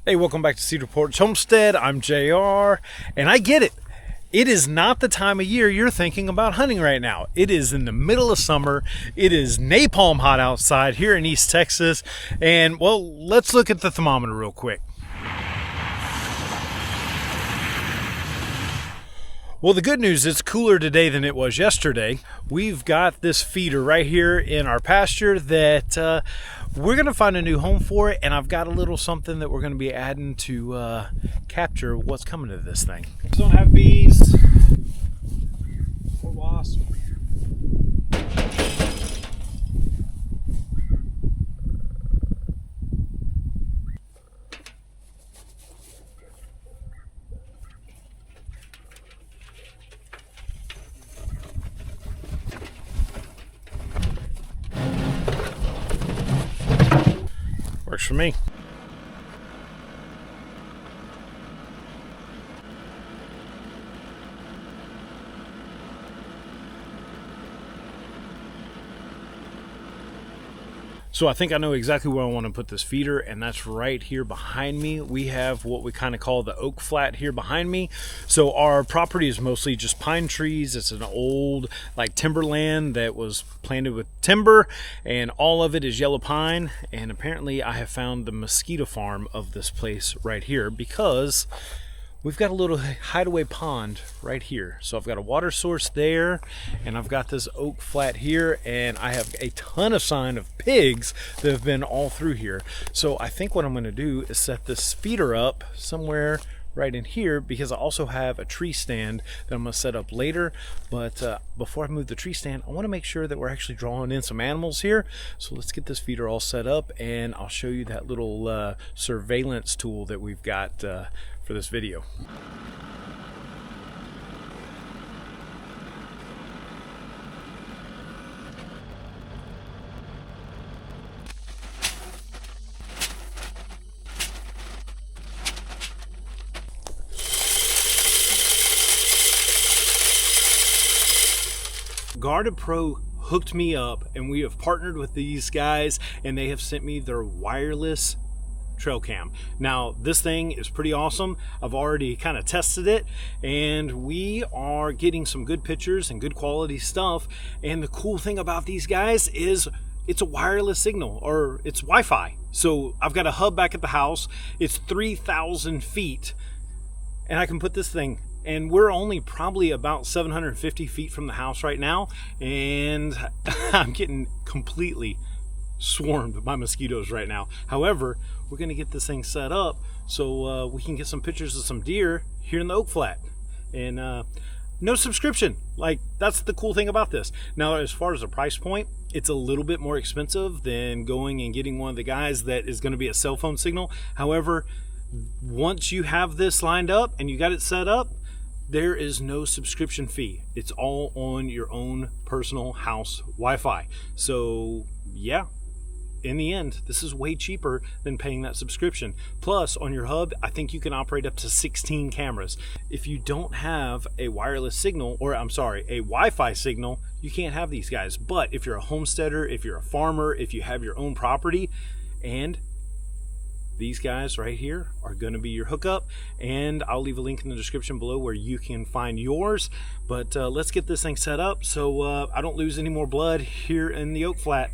Hey, welcome back to Cedar Porch Homestead. I'm JR, and I get it. It is not the time of year you're thinking about hunting right now. It is in the middle of summer. It is napalm hot outside here in East Texas. And, well, let's look at the thermometer real quick. Well, the good news is it's cooler today than it was yesterday. We've got this feeder right here in our pasture that we're going to find a new home for it, and I've got a little something that we're going to be adding to capture what's coming to this thing. Don't have bees or wasps. Works for me. So I think I know exactly where I want to put this feeder, and that's right here behind me. We have what we kind of call the oak flat here behind me. So our property is mostly just pine trees. It's an old like timberland that was planted with timber, and all of it is yellow pine. And apparently I have found the mosquito farm of this place right here because we've got a little hideaway pond right here. So I've got a water source there, and I've got this oak flat here, and I have a ton of sign of pigs that have been all through here. So I think what I'm gonna do is set this feeder up somewhere right in here, because I also have a tree stand that I'm gonna set up later. But before I move the tree stand, I wanna make sure that we're actually drawing in some animals here. So let's get this feeder all set up, and I'll show you that little surveillance tool that we've got for this video. GardePro hooked me up, and we have partnered with these guys, and they have sent me their wireless trail cam. Now this thing is pretty awesome. I've already kind of tested it, and we are getting some good pictures and good quality stuff. And the cool thing about these guys is it's a wireless signal, or it's Wi-Fi. So I've got a hub back at the house. It's 3,000 feet, and I can put this thing, and we're only probably about 750 feet from the house right now, and I'm getting completely swarmed by mosquitoes right now. However, we're going to get this thing set up so we can get some pictures of some deer here in the oak flat. And no subscription. Like, that's the cool thing about this. Now, as far as the price point, it's a little bit more expensive than going and getting one of the guys that is going to be a cell phone signal. However, once you have this lined up and you got it set up, there is no subscription fee. It's all on your own personal house Wi-Fi. So yeah, in the end, this is way cheaper than paying that subscription. Plus, on your hub, I think you can operate up to 16 cameras. If you don't have a wireless signal, or I'm sorry, a Wi-Fi signal, you can't have these guys. But if you're a homesteader, if you're a farmer, if you have your own property, and these guys right here are going to be your hookup, and I'll leave a link in the description below where you can find yours. But let's get this thing set up so I don't lose any more blood here in the oak flat.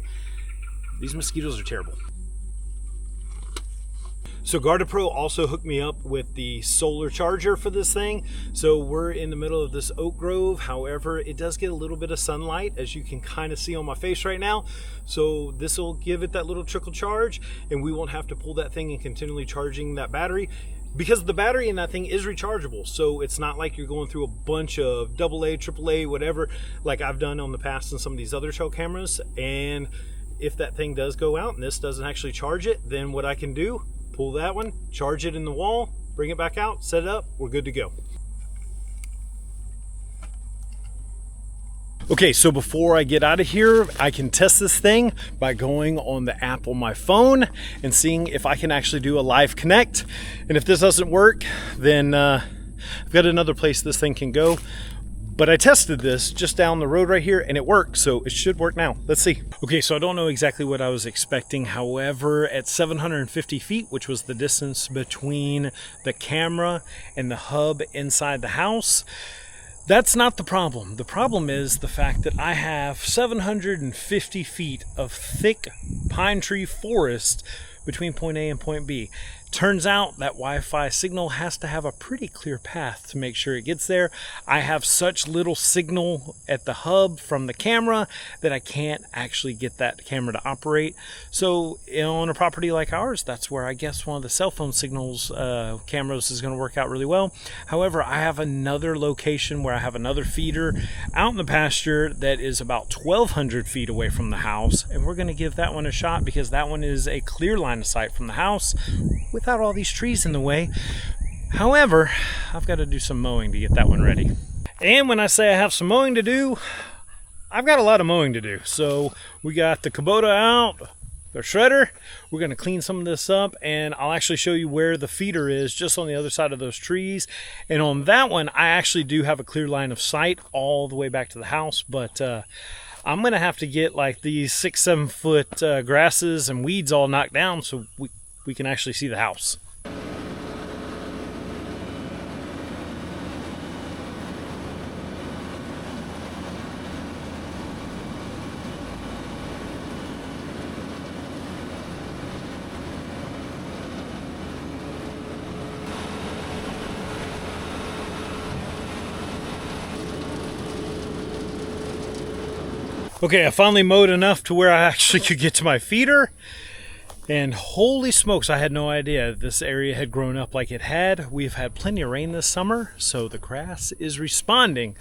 These mosquitoes are terrible. So GardePro also hooked me up with the solar charger for this thing. So we're in the middle of this oak grove. However, it does get a little bit of sunlight, as you can kind of see on my face right now. So this will give it that little trickle charge, and we won't have to pull that thing and continually charging that battery, because the battery in that thing is rechargeable. So it's not like you're going through a bunch of AA, AAA, whatever, like I've done on the past in some of these other trail cameras. And if that thing does go out and this doesn't actually charge it, then what I can do, pull that one, charge it in the wall, bring it back out, set it up, we're good to go. Okay, so before I get out of here, I can test this thing by going on the app on my phone and seeing if I can actually do a live connect. And if this doesn't work, then I've got another place this thing can go. But I tested this just down the road right here and it worked, so it should work now. Let's see. Okay, so I don't know exactly what I was expecting. However, at 750 feet, which was the distance between the camera and the hub inside the house, that's not the problem. The problem is the fact that I have 750 feet of thick pine tree forest between point A and point B. Turns out that Wi-Fi signal has to have a pretty clear path to make sure it gets there. I have such little signal at the hub from the camera that I can't actually get that camera to operate. So on a property like ours, that's where I guess one of the cell phone signals cameras is going to work out really well. However, I have another location where I have another feeder out in the pasture that is about 1,200 feet away from the house, and we're going to give that one a shot because that one is a clear line of sight from the house without all these trees in the way. However, I've got to do some mowing to get that one ready. And when I say I have some mowing to do, I've got a lot of mowing to do. So we got the Kubota out, the shredder. We're going to clean some of this up, and I'll actually show you where the feeder is just on the other side of those trees. And on that one, I actually do have a clear line of sight all the way back to the house, but I'm going to have to get like these 6-7 foot grasses and weeds all knocked down so we can actually see the house. Okay, I finally mowed enough to where I actually could get to my feeder. And holy smokes, I had no idea this area had grown up like it had. We've had plenty of rain this summer, so the grass is responding.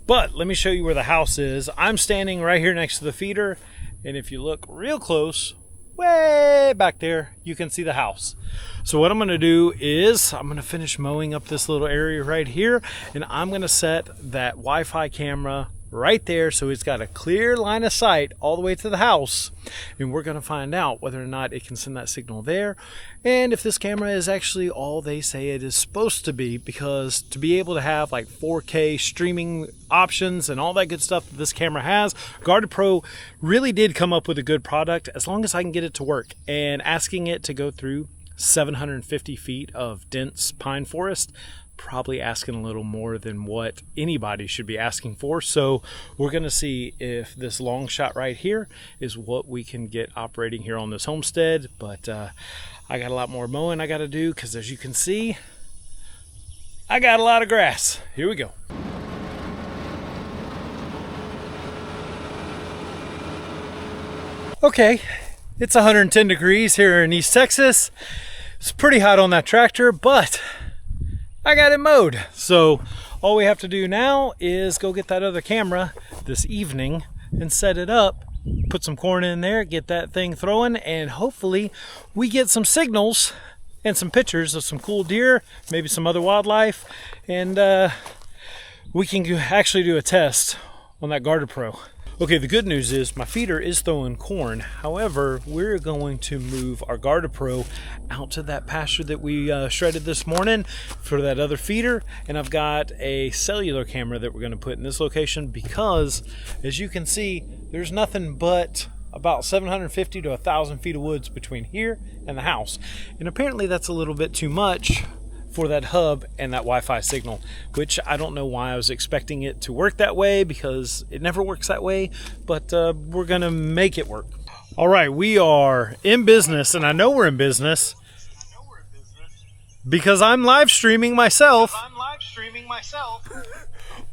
But let me show you where the house is. I'm standing right here next to the feeder, and if you look real close, way back there, you can see the house. So what I'm gonna do is I'm gonna finish mowing up this little area right here, and I'm gonna set that Wi-Fi camera right there so it's got a clear line of sight all the way to the house, and we're going to find out whether or not it can send that signal there and if this camera is actually all they say it is supposed to be, because to be able to have like 4K streaming options and all that good stuff that this camera has, GardePro really did come up with a good product as long as I can get it to work. And asking it to go through 750 feet of dense pine forest, probably asking a little more than what anybody should be asking for. So we're going to see if this long shot right here is what we can get operating here on this homestead. But I got a lot more mowing I got to do because, as you can see, I got a lot of grass. Here we go. Okay, it's 110 degrees here in East Texas. It's pretty hot on that tractor, but I got it mowed. So all we have to do now is go get that other camera this evening and set it up, put some corn in there, get that thing throwing, and hopefully we get some signals and some pictures of some cool deer, maybe some other wildlife, and we can actually do a test on that GardePro. Okay, the good news is my feeder is throwing corn. However, we're going to move our GardePro out to that pasture that we shredded this morning for that other feeder. And I've got a cellular camera that we're going to put in this location because, as you can see, there's nothing but about 750 to 1,000 feet of woods between here and the house. And apparently that's a little bit too much for that hub and that Wi-Fi signal, which I don't know why I was expecting it to work that way, because it never works that way, but we're gonna make it work. All right, we are in business, and I know we're in business because I'm live streaming myself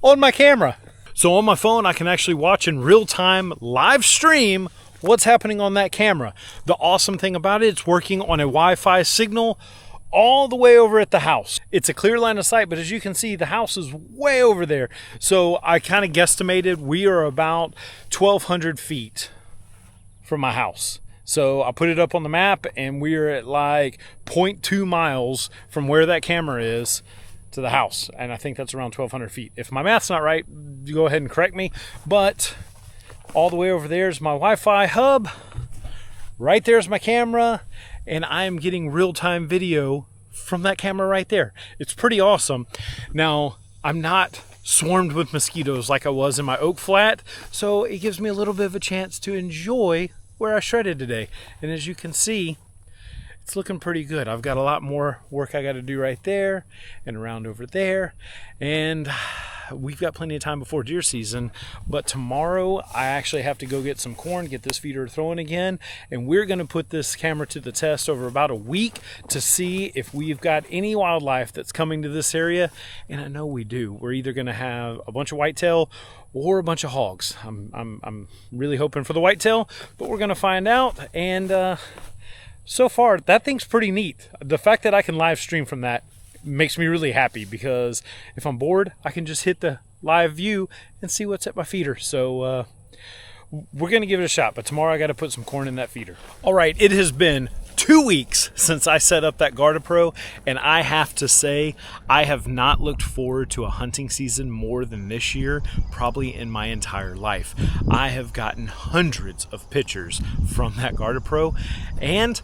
on my camera. So on my phone, I can actually watch in real time live stream what's happening on that camera. The awesome thing about it, it's working on a Wi-Fi signal all the way over at the house. It's a clear line of sight, but as you can see, the house is way over there. So I kind of guesstimated we are about 1,200 feet from my house. So I put it up on the map, and we're at like 0.2 miles from where that camera is to the house. And I think that's around 1,200 feet. If my math's not right, you go ahead and correct me. But all the way over there is my Wi-Fi hub. Right there's my camera. And I am getting real-time video from that camera right there. It's pretty awesome. Now, I'm not swarmed with mosquitoes like I was in my oak flat. So it gives me a little bit of a chance to enjoy where I shredded today. And as you can see, it's looking pretty good. I've got a lot more work I got to do right there and around over there. And we've got plenty of time before deer season, but tomorrow I actually have to go get some corn, get this feeder throwing again, and we're going to put this camera to the test over about a week to see if we've got any wildlife that's coming to this area. And I know we do. We're either going to have a bunch of whitetail or a bunch of hogs. I'm really hoping for the whitetail, but we're going to find out. And so far, that thing's pretty neat. The fact that I can live stream from that makes me really happy, because if I'm bored, I can just hit the live view and see what's at my feeder. So we're going to give it a shot, but tomorrow I got to put some corn in that feeder. All right, it has been 2 weeks since I set up that GardePro, and I have to say, I have not looked forward to a hunting season more than this year, probably in my entire life. I have gotten hundreds of pictures from that GardePro, and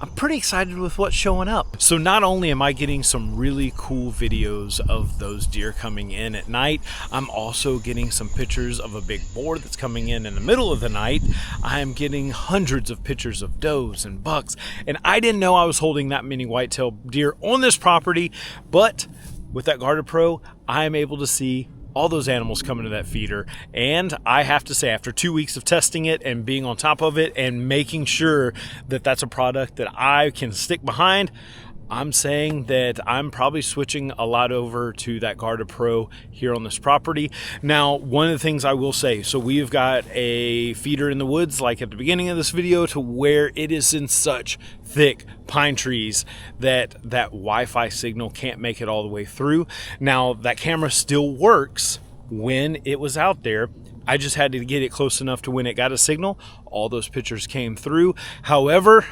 I'm pretty excited with what's showing up. So not only am I getting some really cool videos of those deer coming in at night, I'm also getting some pictures of a big boar that's coming in the middle of the night. I am getting hundreds of pictures of does and bucks, and I didn't know I was holding that many whitetail deer on this property, but with that GardePro, I am able to see all those animals coming to that feeder. And I have to say, after 2 weeks of testing it and being on top of it and making sure that that's a product that I can stick behind, I'm saying that I'm probably switching a lot over to that GardePro here on this property. Now, one of the things I will say, so we've got a feeder in the woods, like at the beginning of this video, to where it is in such thick pine trees that that Wi-Fi signal can't make it all the way through. Now, that camera still works when it was out there. I just had to get it close enough to when it got a signal, all those pictures came through. However,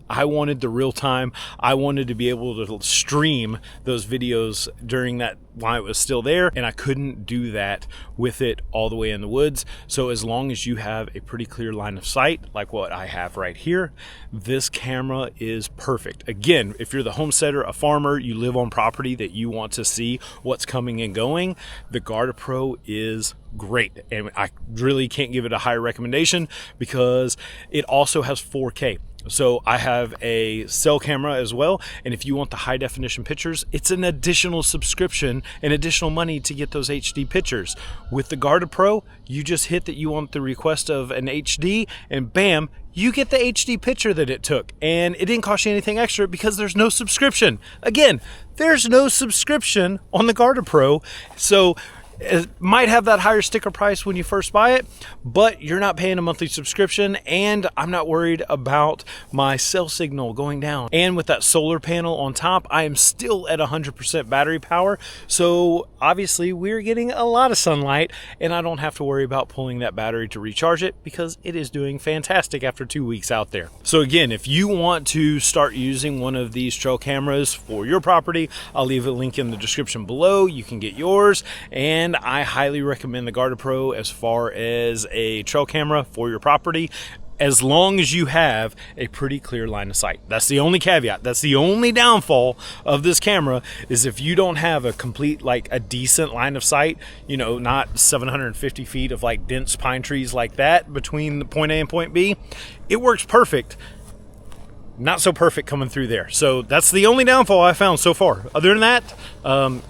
I wanted the real time. I wanted to be able to stream those videos during that while it was still there, and I couldn't do that with it all the way in the woods. So as long as you have a pretty clear line of sight, like what I have right here, this camera is perfect. Again, if you're the homesteader, a farmer, you live on property that you want to see what's coming and going, the GardePro is great. And I really can't give it a higher recommendation because it also has 4K. So I have a cell camera as well, and if you want the high definition pictures, it's an additional subscription and additional money to get those HD pictures. With the GardePro, you just hit that you want the request of an HD, and bam, you get the HD picture that it took. And it didn't cost you anything extra because there's no subscription. Again, there's no subscription on the GardePro. So it might have that higher sticker price when you first buy it, but you're not paying a monthly subscription, and I'm not worried about my cell signal going down. And with that solar panel on top, I am still at 100% battery power, so obviously we're getting a lot of sunlight, and I don't have to worry about pulling that battery to recharge it because it is doing fantastic after 2 weeks out there. So again, if you want to start using one of these trail cameras for your property, I'll leave a link in the description below. You can get yours, and I highly recommend the GardePro as far as a trail camera for your property, as long as you have a pretty clear line of sight. That's the only caveat. That's the only downfall of this camera, is if you don't have a complete, like a decent line of sight, you know, not 750 feet of like dense pine trees like that between the point A and point B, it works perfect. Not so perfect coming through there. So that's the only downfall I found so far. Other than that,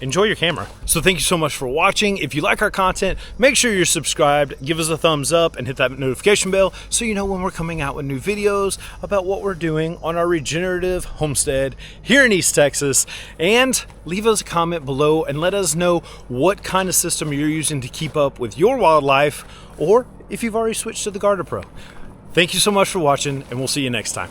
enjoy your camera. So thank you so much for watching. If you like our content, make sure you're subscribed, give us a thumbs up, and hit that notification bell so you know when we're coming out with new videos about what we're doing on our regenerative homestead here in East Texas. And leave us a comment below and let us know what kind of system you're using to keep up with your wildlife, or if you've already switched to the GardePro. Thank you so much for watching, and we'll see you next time.